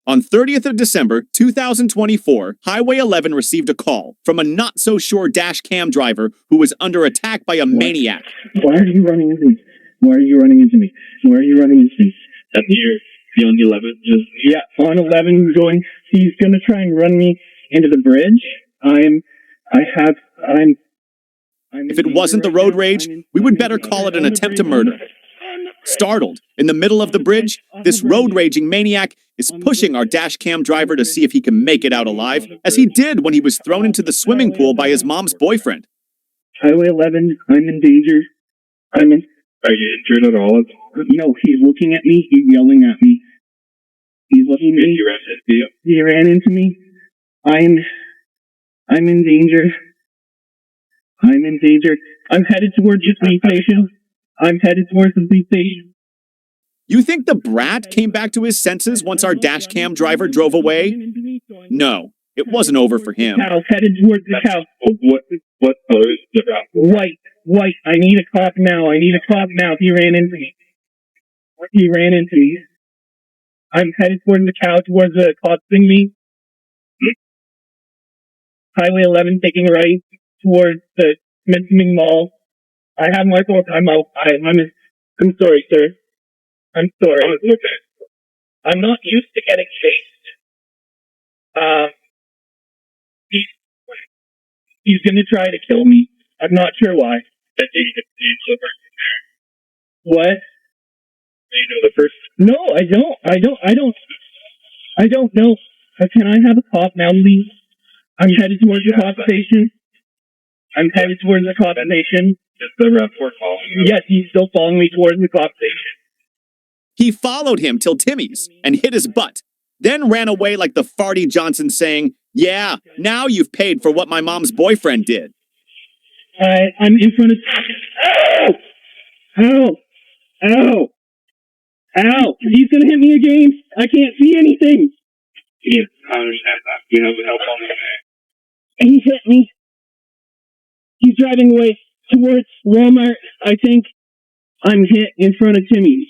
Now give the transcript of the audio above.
On 30th of December, 2024, Highway 11 received a call from a not-so-sure dash cam driver who was under attack by a maniac. Why are you running into me? Why are you running into me? Why are you running into me? That's you're on the 11. Yeah, on 11 going. He's gonna try and run me into the bridge. If it wasn't the road rage, we would better call it an attempt to murder. Startled, in the middle of the bridge, this road-raging maniac is pushing our dash cam driver to see if he can make it out alive, as he did when he was thrown into the swimming pool by his mom's boyfriend. Highway 11, I'm in danger. Are you injured at all? No, he's looking at me, he's yelling at me. He's looking at me. He ran into me. I'm in danger. I'm in danger. I'm headed towards the police station. You think the brat came back to his senses once our dash cam driver drove away? No, it wasn't over for him. House, headed towards the house. What color is the house? White. I need a cop now. He ran into me. I'm headed towards the cow, towards the cop seeing me. Highway 11 taking right towards the Smithsonian Mall. I have my phone. I'm sorry, sir. I'm sorry. Oh, it's okay. I'm not used to getting chased. He's gonna try to kill me. I'm not sure why. Do you know the person there? What? Do you know the person? No, I don't know. Can I have a cop now, please? I'm headed towards the cop station. Is the report following you? Yes, he's still following me towards the cop station. He followed him till Timmy's and hit his butt, then ran away like the farty Johnson saying, "Yeah, now you've paid for what my mom's boyfriend did." I'm in front of... Ow! He's gonna hit me again! I can't see anything! Yes, I understand that. You have help on the way. He hit me. He's driving away towards Walmart, I think. I'm hit in front of Timmy's.